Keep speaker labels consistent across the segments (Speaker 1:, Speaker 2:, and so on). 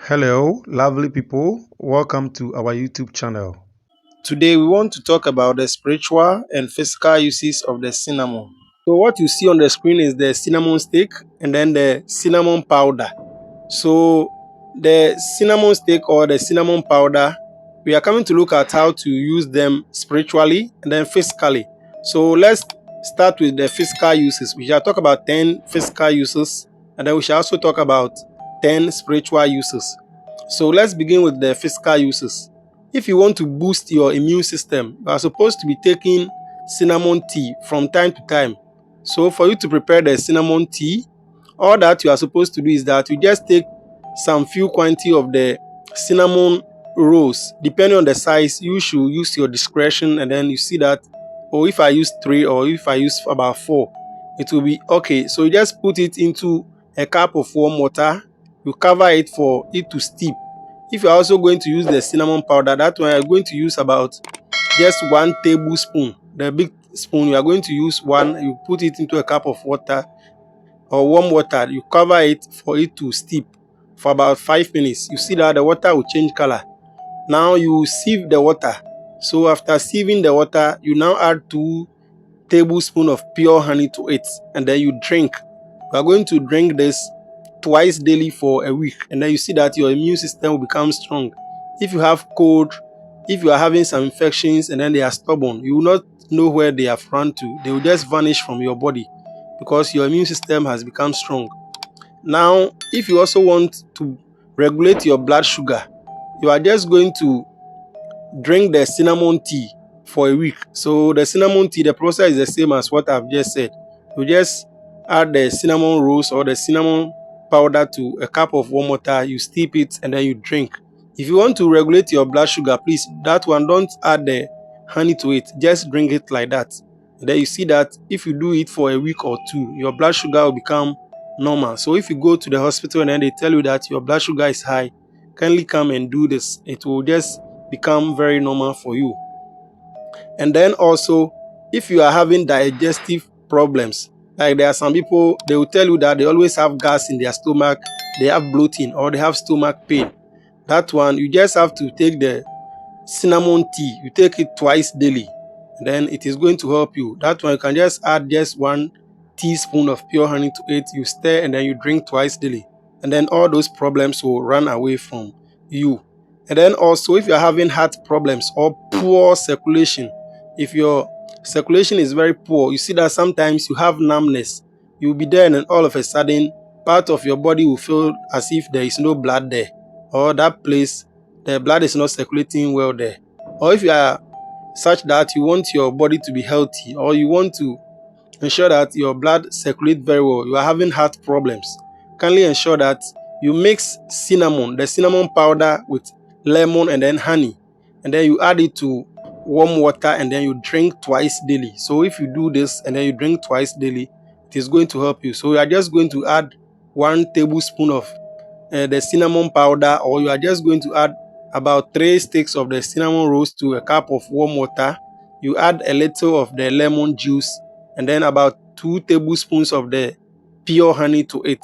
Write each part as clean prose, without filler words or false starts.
Speaker 1: Hello, lovely people. Welcome to our YouTube channel. Today, we want to talk about the spiritual and physical uses of the cinnamon. So, what you see on the screen is the cinnamon stick and then the cinnamon powder. So, the cinnamon stick or the cinnamon powder, we are coming to look at how to use them spiritually and then physically. So, let's start with the physical uses. We shall talk about 10 physical uses and then we shall also talk about 10 spiritual uses. So let's begin with the physical uses. If you want to boost your immune system, you are supposed to be taking cinnamon tea from time to time. So for you to prepare the cinnamon tea, all that you are supposed to do is that you just take some few quantity of the cinnamon rolls. Depending on the size, you should use your discretion, and then you see that, or if I use 3 or if I use about 4, it will be okay. So you just put it into a cup of warm water. You cover it for it to steep. If you're also going to use the cinnamon powder, that one you're going to use about just 1 tablespoon. The big spoon, you are going to use one. You put it into a cup of water or warm water. You cover it for it to steep for about 5 minutes. You see that the water will change color. Now you sieve the water. So after sieving the water, you now add 2 tablespoons of pure honey to it, and then you drink. You are going to drink this twice daily for a week, and then you see that your immune system will become strong. If you have cold, if you are having some infections and then they are stubborn, you will not know where they have run to. They will just vanish from your body because your immune system has become strong. Now, if you also want to regulate your blood sugar, you are just going to drink the cinnamon tea for a week. So the cinnamon tea, the process is the same as what I've just said. You just add the cinnamon rolls or the cinnamon powder to a cup of warm water, you steep it, and then you drink. If you want to regulate your blood sugar, please, that one, don't add the honey to it. Just drink it like that. And then you see that if you do it for a week or 2, your blood sugar will become normal. So if you go to the hospital and then they tell you that your blood sugar is high, kindly come and do this. It will just become very normal for you. And then also, if you are having digestive problems, like there are some people, they will tell you that they always have gas in their stomach, they have bloating or they have stomach pain. That one, you just have to take the cinnamon tea. You take it twice daily, and then it is going to help you. That one, you can just add just 1 teaspoon of pure honey to it. You stir and then you drink twice daily, and then all those problems will run away from you. And then also, if you're having heart problems or poor circulation, if your circulation is very poor, you see that sometimes you have numbness. You'll be there and then all of a sudden, part of your body will feel as if there is no blood there, or that place, the blood is not circulating well there. Or if you are such that you want your body to be healthy, or you want to ensure that your blood circulates very well, you are having heart problems, kindly ensure that you mix cinnamon, the cinnamon powder, with lemon and then honey, and then you add it to warm water and then you drink twice daily. So if you do this and then you drink twice daily, it is going to help you. So you are just going to add 1 tablespoon of the cinnamon powder, or you are just going to add about 3 sticks of the cinnamon rolls to a cup of warm water. You add a little of the lemon juice and then about 2 tablespoons of the pure honey to it.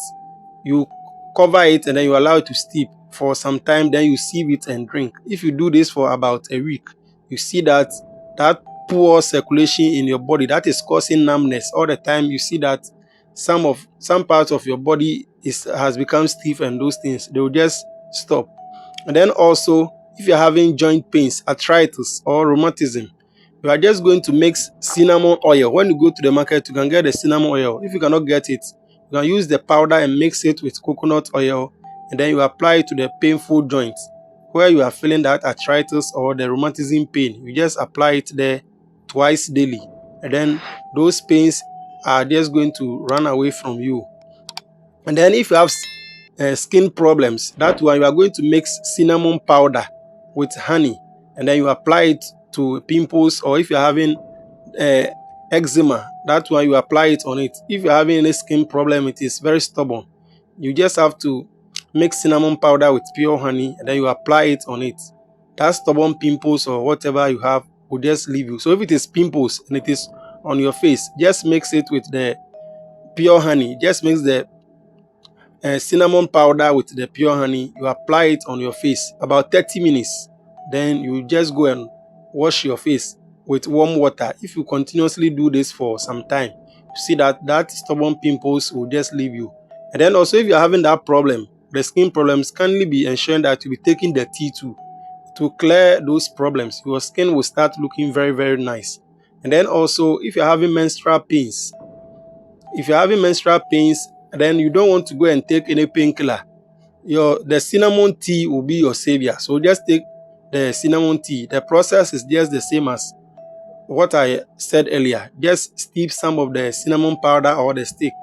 Speaker 1: You cover it and then you allow it to steep for some time, then you sieve it and drink. If you do this for about a week, you see that that poor circulation in your body that is causing numbness all the time, you see that some parts of your body has become stiff, and those things, they will just stop. And then also, if you're having joint pains, arthritis or rheumatism, you are just going to mix cinnamon oil. When you go to the market, you can get the cinnamon oil. If you cannot get it, you can use the powder and mix it with coconut oil, and then you apply it to the painful joints where you are feeling that arthritis or the rheumatism pain. You just apply it there twice daily, and then those pains are just going to run away from you. And then if you have skin problems, that one, you are going to mix cinnamon powder with honey, and then you apply it to pimples, or if you're having eczema, that one, you apply it on it. If you're having any skin problem, it is very stubborn, you just have to mix cinnamon powder with pure honey and then you apply it on it. That stubborn pimples or whatever you have will just leave you. So if it is pimples and it is on your face, just mix it with the pure honey. Just mix the cinnamon powder with the pure honey. You apply it on your face about 30 minutes. Then you just go and wash your face with warm water. If you continuously do this for some time, you see that stubborn pimples will just leave you. And then also, if you're having that problem, the skin problems, kindly be ensuring that you be taking the tea too to clear those problems. Your skin will start looking very, very nice. And then also, if you're having menstrual pains, then you don't want to go and take any painkiller. The cinnamon tea will be your savior. So just take the cinnamon tea. The process is just the same as what I said earlier. Just steep some of the cinnamon powder or the stick,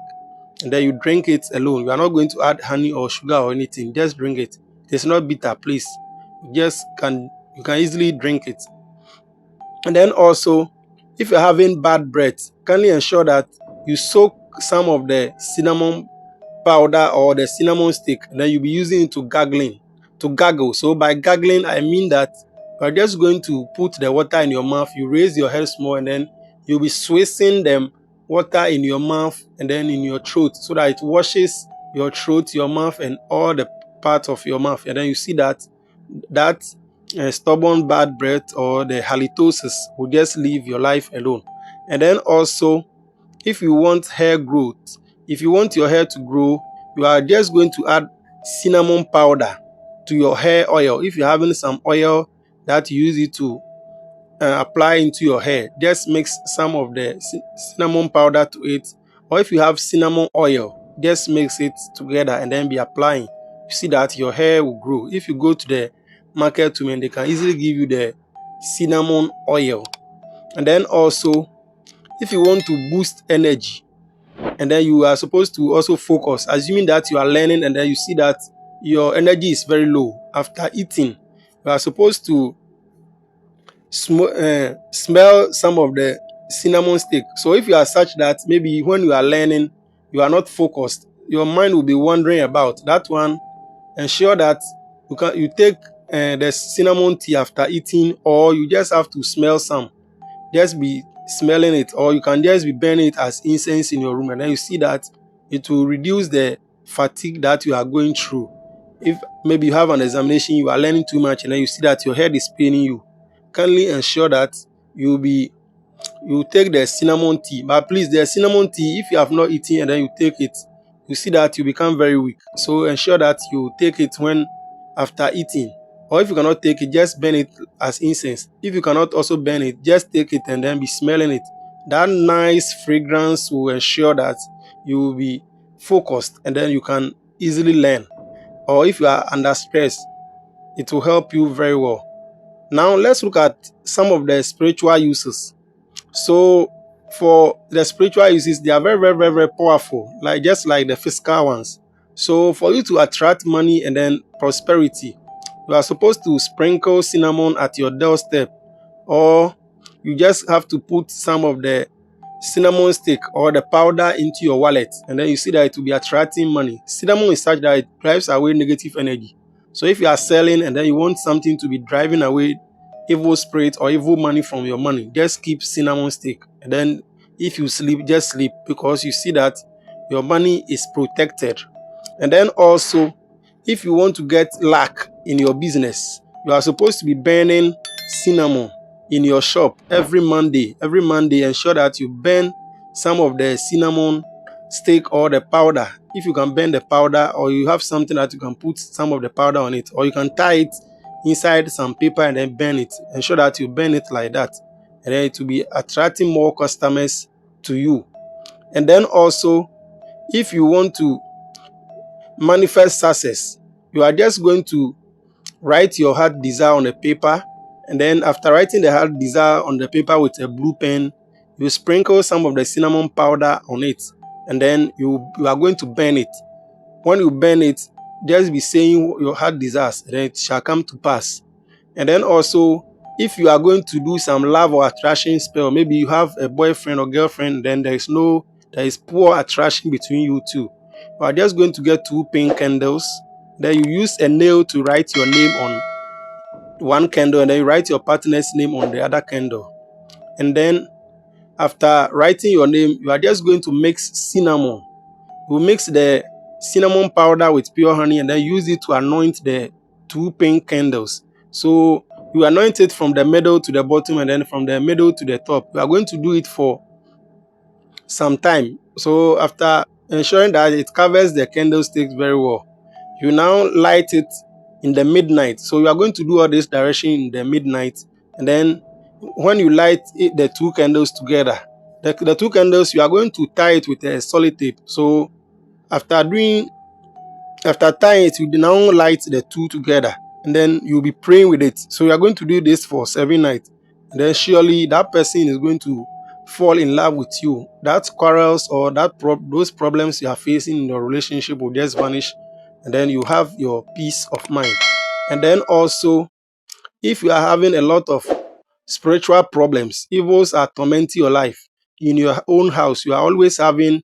Speaker 1: and then you drink it alone. You are not going to add honey or sugar or anything. Just drink it. It is not bitter, please. You can easily drink it. And then also, if you're having bad breath, kindly ensure that you soak some of the cinnamon powder or the cinnamon stick, and then you'll be using it to gargle. So by gargling, I mean that you are just going to put the water in your mouth. You raise your head small, and then you'll be swishing them water in your mouth and then in your throat, so that it washes your throat, your mouth, and all the parts of your mouth. And then you see that stubborn bad breath or the halitosis will just leave your life alone. And then also, if you want hair growth, if you want your hair to grow, you are just going to add cinnamon powder to your hair oil. If you're having some oil that you use it to apply into your hair, just mix some of the cinnamon powder to it. Or if you have cinnamon oil, just mix it together and then be applying. You see that your hair will grow. If you go to the market women, they can easily give you the cinnamon oil. And then also, if you want to boost energy, and then you are supposed to also focus, assuming that you are learning and then you see that your energy is very low after eating, you are supposed to smell some of the cinnamon stick. So if you are such that maybe when you are learning, you are not focused, your mind will be wandering about that one, ensure that you take the cinnamon tea after eating, or you just have to smell some. Just be smelling it, or you can just be burning it as incense in your room, and then you see that it will reduce the fatigue that you are going through. If maybe you have an examination, you are learning too much, and then you see that your head is paining you, kindly ensure that you take the cinnamon tea. But please, the cinnamon tea, if you have not eaten and then you take it, you see that you become very weak. So ensure that you take it when after eating. Or if you cannot take it, just burn it as incense. If you cannot also burn it, just take it and then be smelling it. That nice fragrance will ensure that you will be focused and then you can easily learn. Or if you are under stress, it will help you very well. Now let's look at some of the spiritual uses. So for the spiritual uses, they are very, very, very, very powerful, just like the physical ones. So for you to attract money and then prosperity, you are supposed to sprinkle cinnamon at your doorstep, or you just have to put some of the cinnamon stick or the powder into your wallet, and then you see that it will be attracting money. Cinnamon is such that it drives away negative energy. So if you are selling and then you want something to be driving away evil spirit or evil money from your money, just keep cinnamon stick. And then if you sleep, just sleep, because you see that your money is protected. And then also, if you want to get luck in your business, you are supposed to be burning cinnamon in your shop every Monday. Every Monday, ensure that you burn some of the cinnamon stick or the powder. If you can burn the powder, or you have something that you can put some of the powder on it, or you can tie it inside some paper and then burn it. Ensure that you burn it like that, and then it will be attracting more customers to you. And then also, if you want to manifest success, you are just going to write your heart desire on a paper, and then after writing the heart desire on the paper with a blue pen, you sprinkle some of the cinnamon powder on it, and then you are going to burn it. When you burn it, just be saying your heart desires, and then it shall come to pass. And then also, if you are going to do some love or attraction spell, maybe you have a boyfriend or girlfriend, then there is poor attraction between you two. You are just going to get 2 pink candles. Then you use a nail to write your name on one candle, and then you write your partner's name on the other candle. And then after writing your name, you are just going to mix cinnamon. You mix the cinnamon powder with pure honey and then use it to anoint the two pink candles. So you anoint it from the middle to the bottom and then from the middle to the top. You are going to do it for some time. So after ensuring that it covers the candlesticks very well, you now light it in the midnight. So you are going to do all this direction in the midnight, and then when you light the two candles together, the two candles, you are going to tie it with a solid tape. So after doing after tying it, you now light the two together and then you'll be praying with it. So you are going to do this for 7 nights. And then surely that person is going to fall in love with you. That quarrels or those problems you are facing in your relationship will just vanish. And then you have your peace of mind. And then also, if you are having a lot of spiritual problems, evils are tormenting your life in your own house, you are always having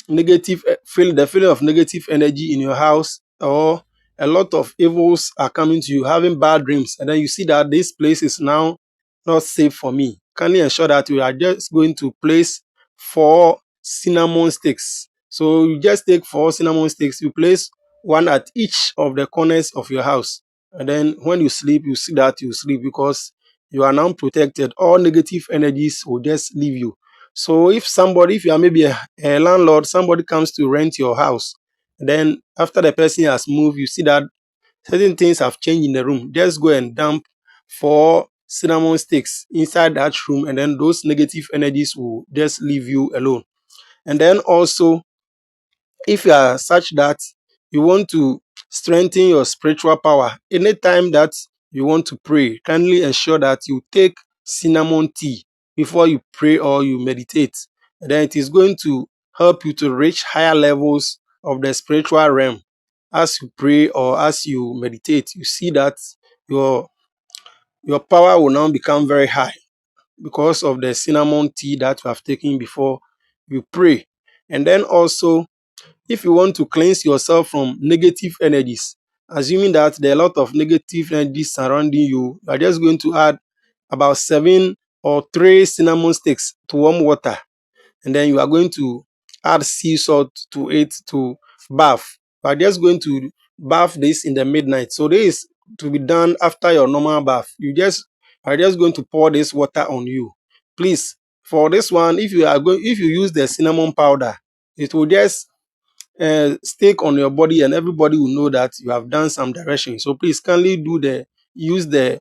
Speaker 1: the feeling of negative energy in your house, or a lot of evils are coming to you, having bad dreams, and then you see that this place is now not safe for me. Kindly ensure that you are just going to place 4 cinnamon sticks. So you just take 4 cinnamon sticks, you place one at each of the corners of your house, and then when you sleep, you see that you sleep because you are now protected. All negative energies will just leave you. So if you are maybe a landlord, somebody comes to rent your house, then after the person has moved, you see that certain things have changed in the room. Just go and dump 4 cinnamon sticks inside that room, and then those negative energies will just leave you alone. And then also, if you are such that you want to strengthen your spiritual power, anytime that you want to pray, kindly ensure that you take cinnamon tea before you pray or you meditate. And then it is going to help you to reach higher levels of the spiritual realm. As you pray or as you meditate, you see that your your power will now become very high because of the cinnamon tea that you have taken before you pray. And then also, if you want to cleanse yourself from negative energies, assuming that there are a lot of negative energies surrounding you, you are just going to add about 7 or 3 cinnamon sticks to warm water, and then you are going to add sea salt to it to bath. You are just going to bath this in the midnight. So this is to be done after your normal bath. You just are just going to pour this water on you. Please, for this one, if you use the cinnamon powder, it will just stick on your body and everybody will know that you have done some direction. So please kindly use the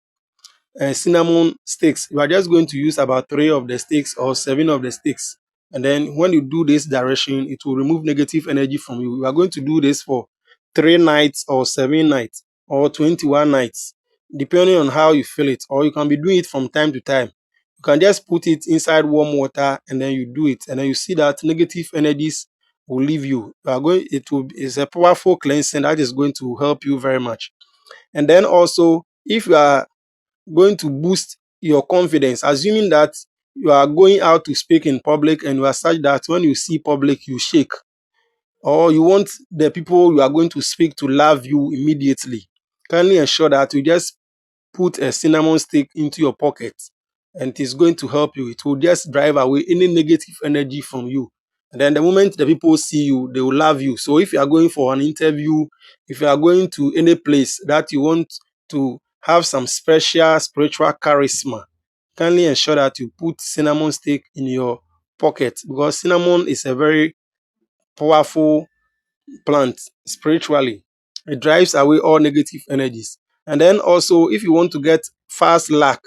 Speaker 1: cinnamon sticks. You are just going to use about 3 of the sticks or 7 of the sticks. And then when you do this direction, it will remove negative energy from you. You are going to do this for 3 nights or 7 nights or 21 nights, depending on how you feel it. Or you can be doing it from time to time. You can just put it inside warm water and then you do it. And then you see that negative energies will leave you. It's a powerful cleansing that is going to help you very much. And then also, if you are going to boost your confidence, assuming that you are going out to speak in public and you are such that when you see public you shake, or you want the people you are going to speak to love you immediately, kindly ensure that you just put a cinnamon stick into your pocket, and it is going to help you. It will just drive away any negative energy from you. And then the moment the people see you, they will love you. So if you are going for an interview, if you are going to any place that you want to have some special spiritual charisma, kindly ensure that you put cinnamon stick in your pocket, because cinnamon is a very powerful plant spiritually. It drives away all negative energies. And then also, if you want to get fast luck,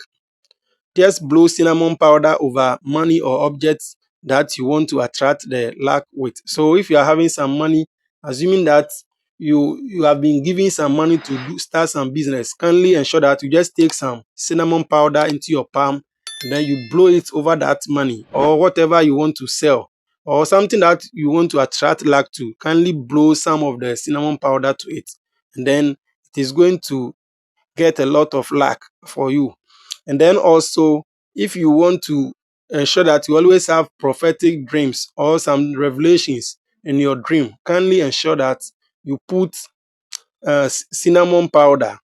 Speaker 1: just blow cinnamon powder over money or objects that you want to attract the luck with. So if you are having some money, assuming that you have been giving some money to start some business, kindly ensure that you just take some cinnamon powder into your palm and then you blow it over that money or whatever you want to sell, or something that you want to attract luck to. Kindly blow some of the cinnamon powder to it, and then it is going to get a lot of luck for you. And then also, if you want to ensure that you always have prophetic dreams or some revelations in your dream, kindly ensure that you put cinnamon powder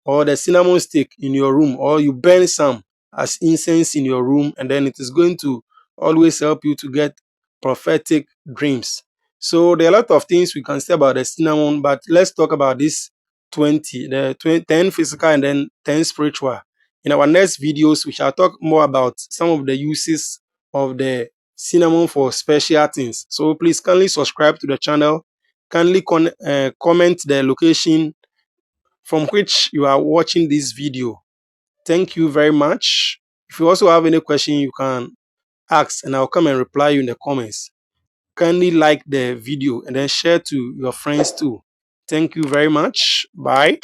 Speaker 1: or the cinnamon stick in your room, or you burn some as incense in your room, and then it is going to always help you to get prophetic dreams. So there are a lot of things we can say about the cinnamon, but let's talk about this 20, the 20, 10 physical and then 10 spiritual. In our next videos, we shall talk more about some of the uses of the cinnamon for special things. So please kindly subscribe to the channel. Kindly comment the location from which you are watching this video. Thank you very much. If you also have any question, you can ask and I'll come and reply you in the comments. Kindly like the video and then share to your friends too. Thank you very much. Bye.